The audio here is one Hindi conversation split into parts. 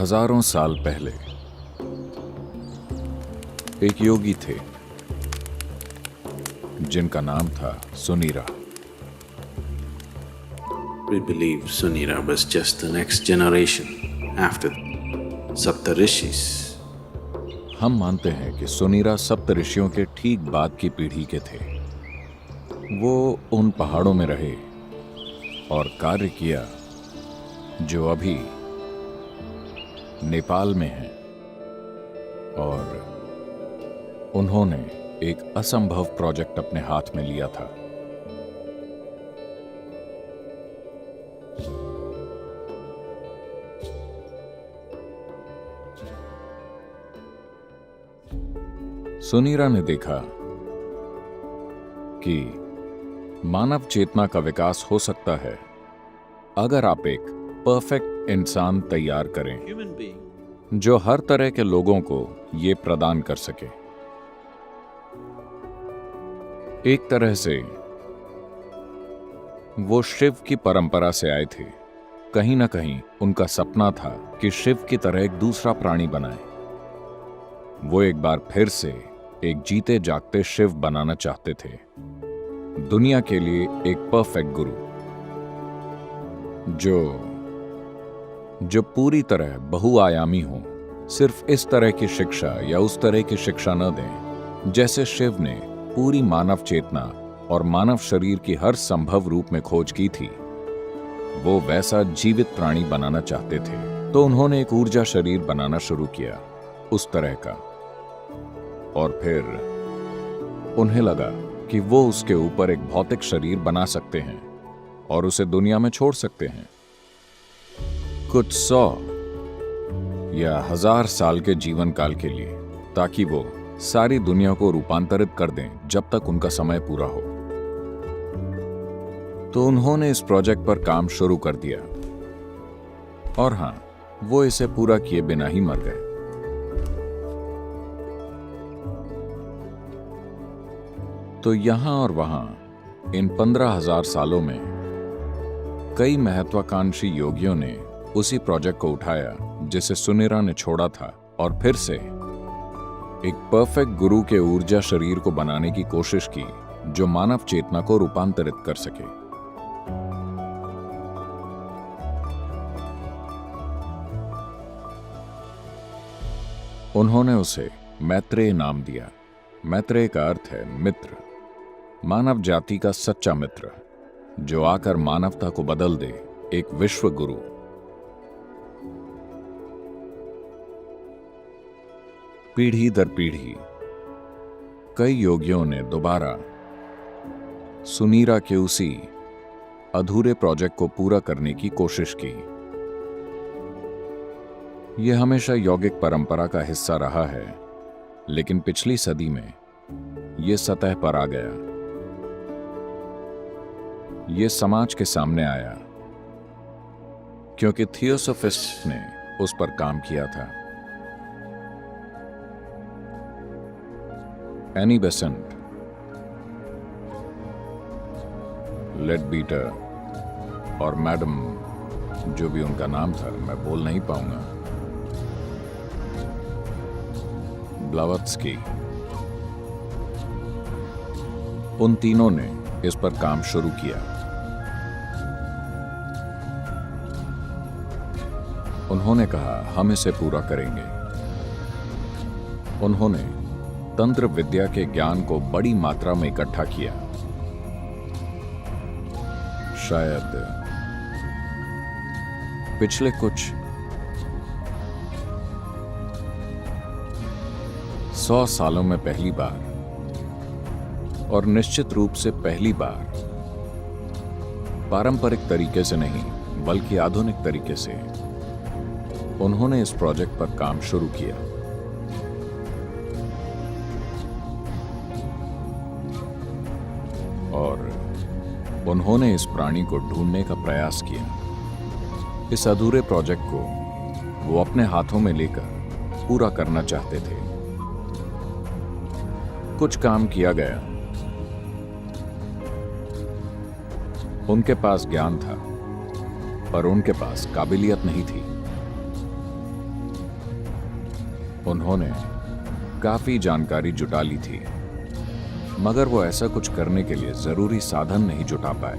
हजारों साल पहले एक योगी थे जिनका नाम था Sunira. We believe Sunira was just the next generation after Saptarishis. हम मानते हैं कि सुनीरा सप्त ऋषियों के ठीक बाद की पीढ़ी के थे। वो उन पहाड़ों में रहे और कार्य किया जो अभी नेपाल में है, और उन्होंने एक असंभव प्रोजेक्ट अपने हाथ में लिया था। सुनीरा ने देखा कि मानव चेतना का विकास हो सकता है अगर आप एक परफेक्ट इंसान तैयार करें जो हर तरह के लोगों को ये प्रदान कर सके। एक तरह से वो शिव की परंपरा से आए थे। कहीं ना कहीं उनका सपना था कि शिव की तरह एक दूसरा प्राणी बनाए। वो एक बार फिर से एक जीते जागते शिव बनाना चाहते थे, दुनिया के लिए एक परफेक्ट गुरु जो पूरी तरह बहुआयामी हो। सिर्फ इस तरह की शिक्षा या उस तरह की शिक्षा न दें जैसे शिव ने पूरी मानव चेतना और मानव शरीर की हर संभव रूप में खोज की थी। वो वैसा जीवित प्राणी बनाना चाहते थे, तो उन्होंने एक ऊर्जा शरीर बनाना शुरू किया उस तरह का। और फिर उन्हें लगा कि वो उसके ऊपर एक भौतिक शरीर बना सकते हैं और उसे दुनिया में छोड़ सकते हैं कुछ 100 या 1000 साल के जीवन काल के लिए, ताकि वो सारी दुनिया को रूपांतरित कर दें जब तक उनका समय पूरा हो। तो उन्होंने इस प्रोजेक्ट पर काम शुरू कर दिया, और हां, वो इसे पूरा किए बिना ही मर गए। तो यहां और वहां इन 15,000 सालों में कई महत्वाकांक्षी योगियों ने उसी प्रोजेक्ट को उठाया जिसे सुनीरा ने छोड़ा था, और फिर से एक परफेक्ट गुरु के ऊर्जा शरीर को बनाने की कोशिश की जो मानव चेतना को रूपांतरित कर सके। उन्होंने उसे मैत्रेय नाम दिया। मैत्रेय का अर्थ है मित्र, मानव जाति का सच्चा मित्र जो आकर मानवता को बदल दे, एक विश्व गुरु। पीढ़ी दर पीढ़ी कई योगियों ने दोबारा सुनीरा के उसी अधूरे प्रोजेक्ट को पूरा करने की कोशिश की। यह हमेशा यौगिक परंपरा का हिस्सा रहा है, लेकिन पिछली सदी में यह सतह पर आ गया। यह समाज के सामने आया क्योंकि थियोसोफिस्ट ने उस पर काम किया था। एनी बेसेंट, लेडबीटर और मैडम जो भी उनका नाम था, मैं बोल नहीं पाऊंगा, ब्लावत्स्की, उन तीनों ने इस पर काम शुरू किया। उन्होंने कहा हम इसे पूरा करेंगे। उन्होंने तंत्र विद्या के ज्ञान को बड़ी मात्रा में इकट्ठा किया। शायद पिछले कुछ 100 सालों में पहली बार, और निश्चित रूप से पहली बार, पारंपरिक तरीके से नहीं बल्कि आधुनिक तरीके से उन्होंने इस प्रोजेक्ट पर काम शुरू किया। और उन्होंने इस प्राणी को ढूंढने का प्रयास किया। इस अधूरे प्रोजेक्ट को वो अपने हाथों में लेकर पूरा करना चाहते थे। कुछ काम किया गया, उनके पास ज्ञान था पर उनके पास काबिलियत नहीं थी। उन्होंने काफी जानकारी जुटा ली थी, मगर वो ऐसा कुछ करने के लिए जरूरी साधन नहीं जुटा पाए।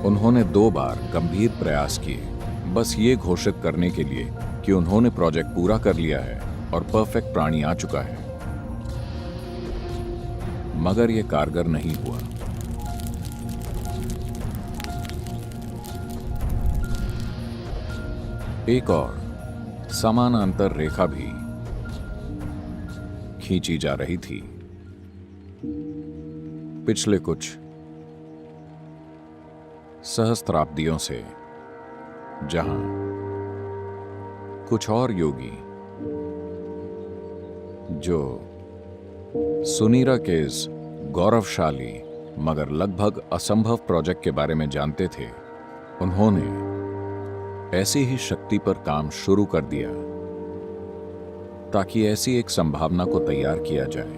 उन्होंने 2 बार गंभीर प्रयास किए, बस ये घोषित करने के लिए कि उन्होंने प्रोजेक्ट पूरा कर लिया है और परफेक्ट प्राणी आ चुका है, मगर यह कारगर नहीं हुआ। एक और समानांतर रेखा भी खींची जा रही थी। पिछले कुछ सहस्त्राब्दियों से, जहां कुछ और योगी जो सुनीरा के इस गौरवशाली मगर लगभग असंभव प्रोजेक्ट के बारे में जानते थे, उन्होंने ऐसी ही शक्ति पर काम शुरू कर दिया ताकि ऐसी एक संभावना को तैयार किया जाए,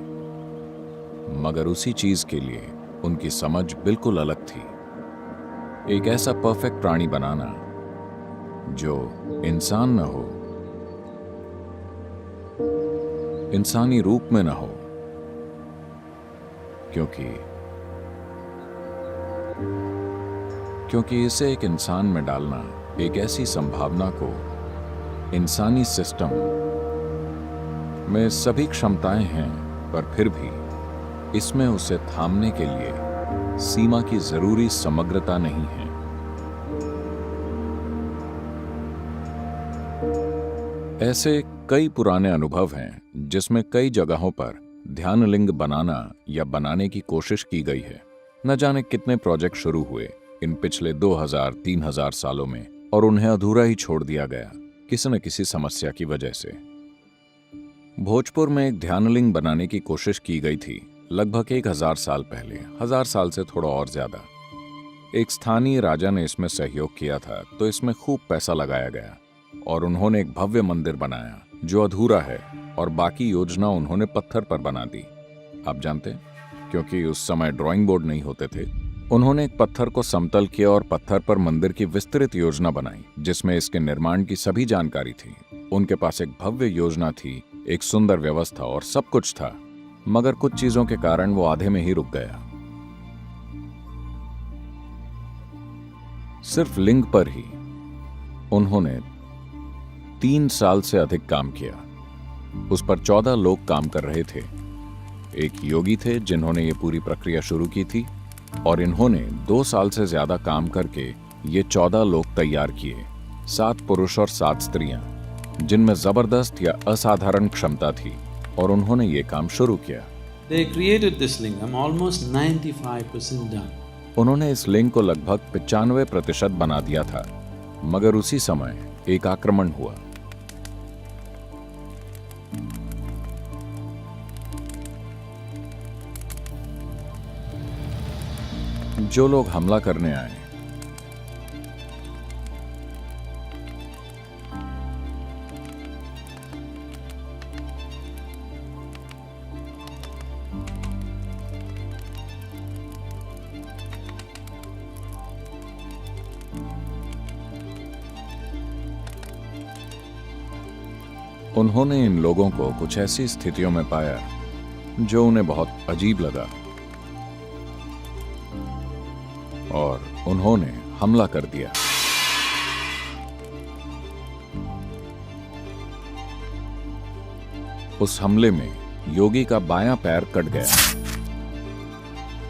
मगर उसी चीज के लिए उनकी समझ बिल्कुल अलग थी। एक ऐसा परफेक्ट प्राणी बनाना जो इंसान न हो, इंसानी रूप में न हो, क्योंकि इसे एक इंसान में डालना एक ऐसी संभावना को इंसानी सिस्टम में सभी क्षमताएं हैं, पर फिर भी इसमें उसे थामने के लिए सीमा की जरूरी समग्रता नहीं है। ऐसे कई पुराने अनुभव हैं जिसमें कई जगहों पर ध्यानलिंग बनाना या बनाने की कोशिश की गई है। न जाने कितने प्रोजेक्ट शुरू हुए इन पिछले 2000-3000 सालों में, और उन्हें अधूरा ही छोड़ दिया गया किसी न किसी समस्या की वजह से। भोजपुर में एक ध्यानलिंग बनाने की कोशिश की गई थी लगभग 1000 साल पहले, 1000 साल से थोड़ा और ज्यादा। एक स्थानीय राजा ने इसमें सहयोग किया था, तो इसमें खूब पैसा लगाया गया और उन्होंने एक भव्य मंदिर बनाया जो अधूरा है, और बाकी योजना उन्होंने पत्थर पर बना दी। आप जानते, क्योंकि उस समय ड्राइंग बोर्ड नहीं होते थे, उन्होंने एक पत्थर को समतल किया और पत्थर पर मंदिर की विस्तृत योजना बनाई जिसमें इसके निर्माण की सभी जानकारी थी। उनके पास एक भव्य योजना थी, एक सुंदर व्यवस्था और सब कुछ था, मगर कुछ चीजों के कारण वो आधे में ही रुक गया। सिर्फ लिंग पर ही उन्होंने 3 साल से अधिक काम किया। उस पर 14 लोग काम कर रहे थे। एक योगी थे जिन्होंने ये पूरी प्रक्रिया शुरू की थी, और इन्होंने 2 साल से ज्यादा काम करके ये 14 लोग तैयार किए, 7 पुरुष और 7 स्त्रियां, जिनमें जबरदस्त या असाधारण क्षमता थी, और उन्होंने ये काम शुरू किया। They created this lingam almost 95% done. उन्होंने इस लिंग को लगभग 95% बना दिया था, मगर उसी समय एक आक्रमण हुआ। जो लोग हमला करने आए उन्होंने इन लोगों को कुछ ऐसी स्थितियों में पाया जो उन्हें बहुत अजीब लगा, और उन्होंने हमला कर दिया। उस हमले में योगी का बायां पैर कट गया।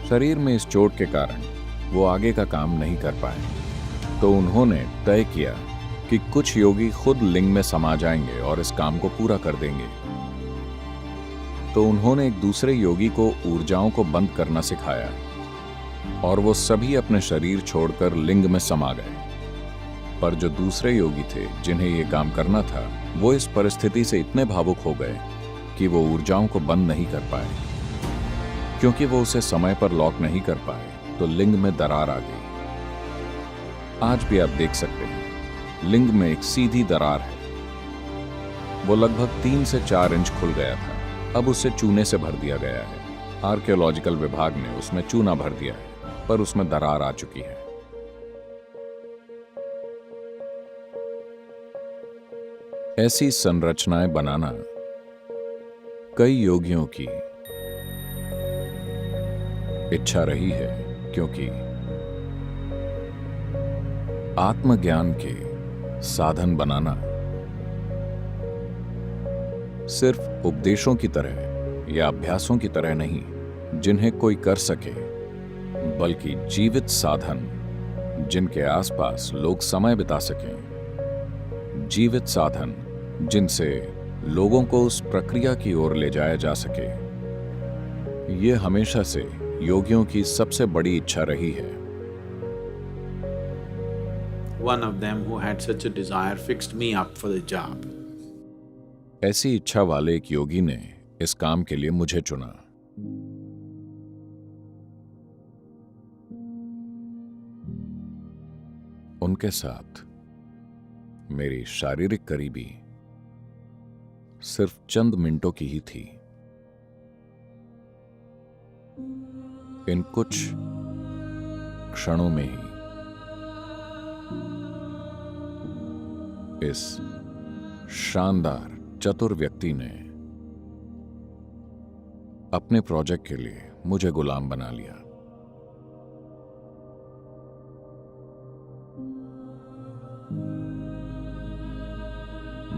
शरीर में इस चोट के कारण वो आगे का काम नहीं कर पाए, तो उन्होंने तय किया कि कुछ योगी खुद लिंग में समा जाएंगे और इस काम को पूरा कर देंगे। तो उन्होंने एक दूसरे योगी को ऊर्जाओं को बंद करना सिखाया, और वो सभी अपने शरीर छोड़कर लिंग में समा गए। पर जो दूसरे योगी थे जिन्हें ये काम करना था, वो इस परिस्थिति से इतने भावुक हो गए कि वो ऊर्जाओं को बंद नहीं कर पाए। क्योंकि वो उसे समय पर लॉक नहीं कर पाए, तो लिंग में दरार आ गई। आज भी आप देख सकते हैं, लिंग में एक सीधी दरार है। वो लगभग 3 से 4 इंच खुल गया था। अब उसे चूने से भर दिया गया है। आर्कियोलॉजिकल विभाग ने उसमें चूना भर दिया है, पर उसमें दरार आ चुकी है। ऐसी संरचनाएं बनाना कई योगियों की इच्छा रही है, क्योंकि आत्मज्ञान के साधन बनाना सिर्फ उपदेशों की तरह या अभ्यासों की तरह नहीं जिन्हें कोई कर सके, बल्कि जीवित साधन जिनके आसपास लोग समय बिता सकें, जीवित साधन जिनसे लोगों को उस प्रक्रिया की ओर ले जाया जा सके। ये हमेशा से योगियों की सबसे बड़ी इच्छा रही है। One of them who had such a desire fixed me up for the job. ऐसी इच्छा वाले एक योगी ने इस काम के लिए मुझे चुना। उनके साथ मेरी शारीरिक करीबी सिर्फ चंद मिनटों की ही थी। इन कुछ क्षणों में ही इस शानदार चतुर व्यक्ति ने अपने प्रोजेक्ट के लिए मुझे गुलाम बना लिया।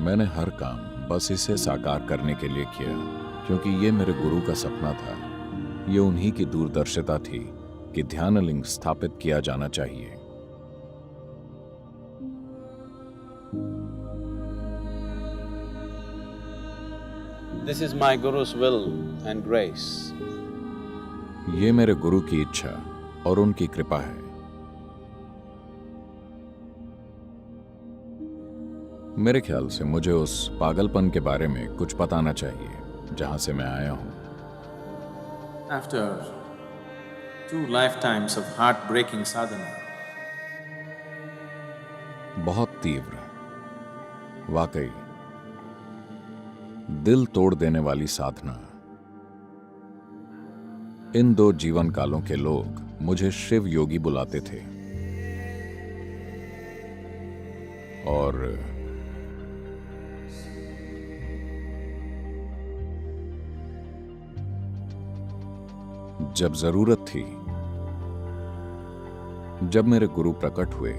मैंने हर काम बस इसे साकार करने के लिए किया, क्योंकि ये मेरे गुरु का सपना था। ये उन्हीं की दूरदर्शिता थी कि ध्यानलिंग स्थापित किया जाना चाहिए। This is my Guru's will and grace. ये मेरे गुरु की इच्छा और उनकी कृपा है। मेरे ख्याल से मुझे उस पागलपन के बारे में कुछ बताना चाहिए जहां से मैं आया हूं। After 2 lifetimes of heartbreaking sadhana, बहुत तीव्र, वाकई दिल तोड़ देने वाली साधना, इन 2 जीवन कालों के लोग मुझे शिव योगी बुलाते थे। और जब जरूरत थी, जब मेरे गुरु प्रकट हुए,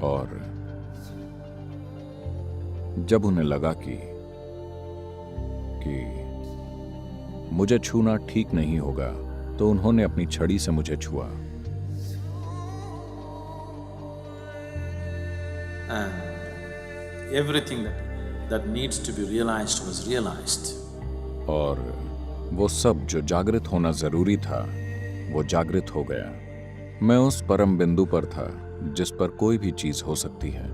और जब उन्हें लगा कि मुझे छूना ठीक नहीं होगा, तो उन्होंने अपनी छड़ी से मुझे छुआ। and everything that needs to be realized was realized. और वो सब जो जागृत होना जरूरी था, वो जागृत हो गया। मैं उस परम बिंदु पर था जिस पर कोई भी चीज हो सकती है।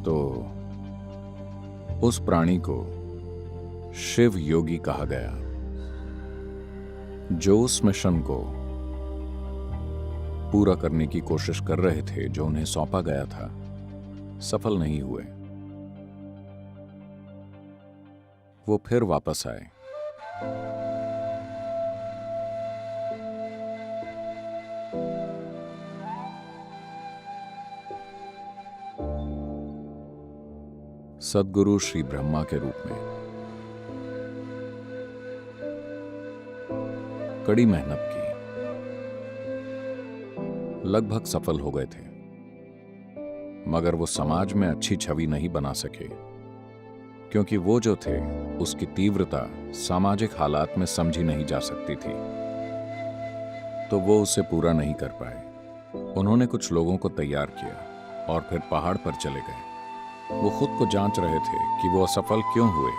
तो उस प्राणी को शिव योगी कहा गया, जो उस मिशन को पूरा करने की कोशिश कर रहे थे जो उन्हें सौंपा गया था, सफल नहीं हुए। वो फिर वापस आए। सद्गुरु श्री ब्रह्मा के रूप में। कड़ी मेहनत की, लगभग सफल हो गए थे, मगर वो समाज में अच्छी छवि नहीं बना सके, क्योंकि वो जो थे उसकी तीव्रता सामाजिक हालात में समझी नहीं जा सकती थी, तो वो उसे पूरा नहीं कर पाए। उन्होंने कुछ लोगों को तैयार किया और फिर पहाड़ पर चले गए। वो खुद को जांच रहे थे कि वो असफल क्यों हुए।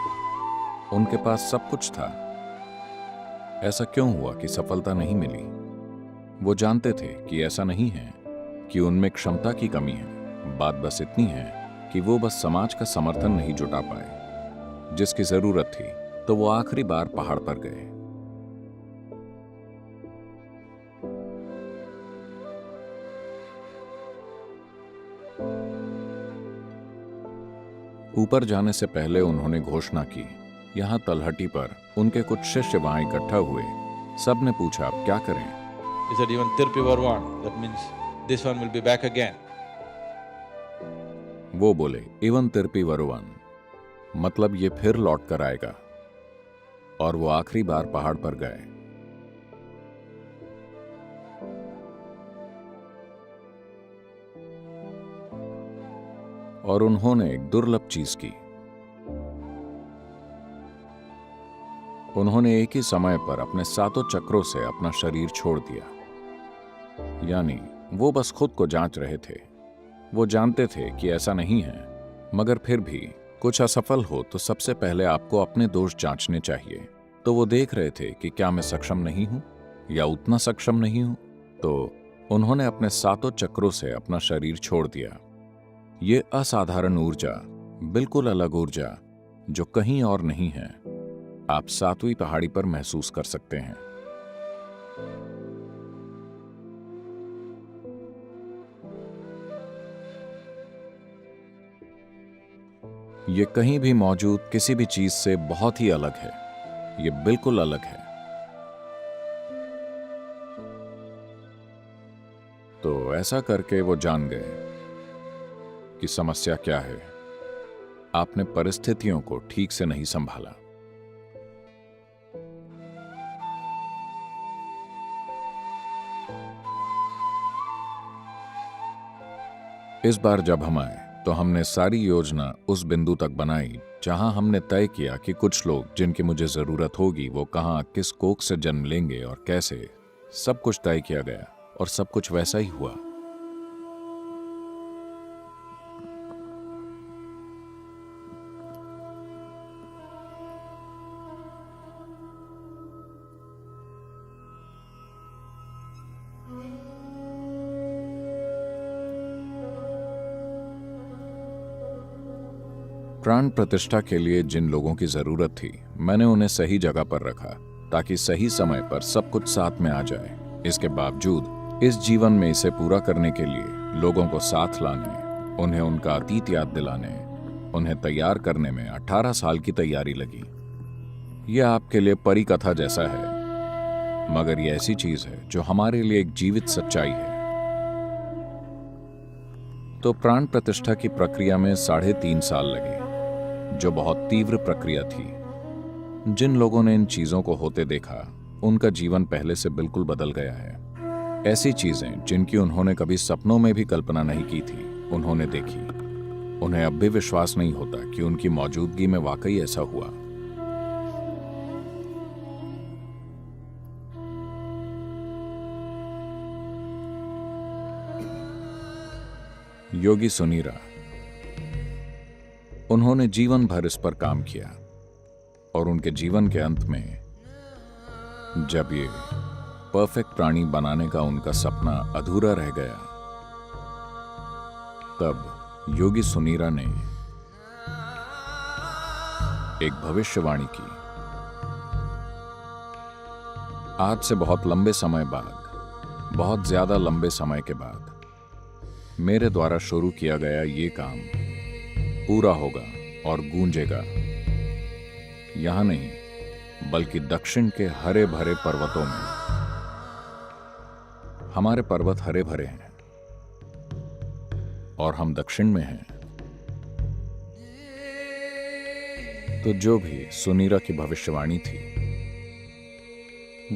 उनके पास सब कुछ था, ऐसा क्यों हुआ कि सफलता नहीं मिली? वो जानते थे कि ऐसा नहीं है कि उनमें क्षमता की कमी है, बात बस इतनी है कि वो बस समाज का समर्थन नहीं जुटा पाए जिसकी जरूरत थी। तो वो आखिरी बार पहाड़ पर गए। ऊपर जाने से पहले उन्होंने घोषणा की यहाँ तलहटी पर उनके कुछ शिष्य वहां इकट्ठा हुए। सब ने पूछा, अब क्या करें? He said, even Tirpi Varwan, that means this one will be back again. वो बोले, इवन तिरपी वरुवन, मतलब ये फिर लौट कर आएगा। और वो आखिरी बार पहाड़ पर गए। और उन्होंने एक दुर्लभ चीज की। उन्होंने एक ही समय पर अपने 7 चक्रों से अपना शरीर छोड़ दिया। यानी वो बस खुद को जांच रहे थे। वो जानते थे कि ऐसा नहीं है, मगर फिर भी कुछ असफल हो तो सबसे पहले आपको अपने दोष जांचने चाहिए। तो वो देख रहे थे कि क्या मैं सक्षम नहीं हूं या उतना सक्षम नहीं हूं। तो उन्होंने अपने 7 चक्रों से अपना शरीर छोड़ दिया। ये असाधारण ऊर्जा, बिल्कुल अलग ऊर्जा जो कहीं और नहीं है, आप 7वीं पहाड़ी पर महसूस कर सकते हैं। ये कहीं भी मौजूद किसी भी चीज से बहुत ही अलग है। ये बिल्कुल अलग है। तो ऐसा करके वो जान गए कि समस्या क्या है। आपने परिस्थितियों को ठीक से नहीं संभाला। इस बार जब हम आए तो हमने सारी योजना उस बिंदु तक बनाई जहां हमने तय किया कि कुछ लोग जिनकी मुझे जरूरत होगी वो कहां, किस कोख से जन्म लेंगे और कैसे। सब कुछ तय किया गया और सब कुछ वैसा ही हुआ। प्राण प्रतिष्ठा के लिए जिन लोगों की जरूरत थी, मैंने उन्हें सही जगह पर रखा ताकि सही समय पर सब कुछ साथ में आ जाए। इसके बावजूद इस जीवन में इसे पूरा करने के लिए लोगों को साथ लाने, उन्हें उनका अतीत याद दिलाने, उन्हें तैयार करने में 18 साल की तैयारी लगी। यह आपके लिए परी कथा जैसा है, मगर यह ऐसी चीज है जो हमारे लिए एक जीवित सच्चाई है। तो प्राण प्रतिष्ठा की प्रक्रिया में 3.5 साल लगे, जो बहुत तीव्र प्रक्रिया थी। जिन लोगों ने इन चीजों को होते देखा, उनका जीवन पहले से बिल्कुल बदल गया है। ऐसी चीजें जिनकी उन्होंने कभी सपनों में भी कल्पना नहीं की थी, उन्होंने देखी। उन्हें अब भी विश्वास नहीं होता कि उनकी मौजूदगी में वाकई ऐसा हुआ। योगी सुनीरा, उन्होंने जीवन भर इस पर काम किया और उनके जीवन के अंत में जब ये परफेक्ट प्राणी बनाने का उनका सपना अधूरा रह गया, तब योगी सुनीरा ने एक भविष्यवाणी की। आज से बहुत लंबे समय बाद, बहुत ज्यादा लंबे समय के बाद मेरे द्वारा शुरू किया गया ये काम पूरा होगा और गूंजेगा। यहां नहीं, बल्कि दक्षिण के हरे भरे पर्वतों में। हमारे पर्वत हरे भरे हैं और हम दक्षिण में हैं। तो जो भी सुनीरा की भविष्यवाणी थी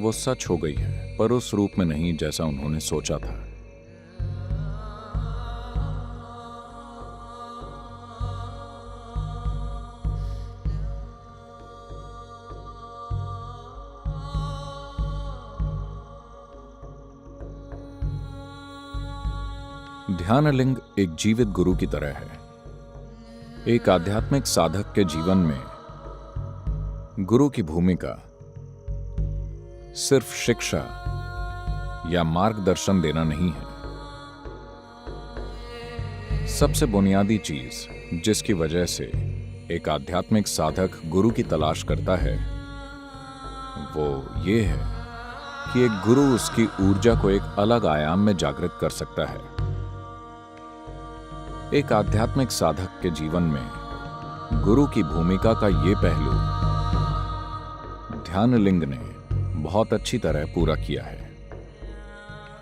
वो सच हो गई है, पर उस रूप में नहीं जैसा उन्होंने सोचा था। ध्यानलिंग एक जीवित गुरु की तरह है। एक आध्यात्मिक साधक के जीवन में गुरु की भूमिका सिर्फ शिक्षा या मार्गदर्शन देना नहीं है। सबसे बुनियादी चीज जिसकी वजह से एक आध्यात्मिक साधक गुरु की तलाश करता है, वो ये है कि एक गुरु उसकी ऊर्जा को एक अलग आयाम में जागृत कर सकता है। एक आध्यात्मिक साधक के जीवन में गुरु की भूमिका का ये पहलू ध्यानलिंग ने बहुत अच्छी तरह पूरा किया है।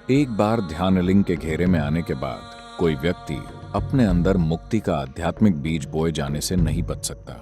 एक बार ध्यानलिंग के घेरे में आने के बाद कोई व्यक्ति अपने अंदर मुक्ति का आध्यात्मिक बीज बोए जाने से नहीं बच सकता।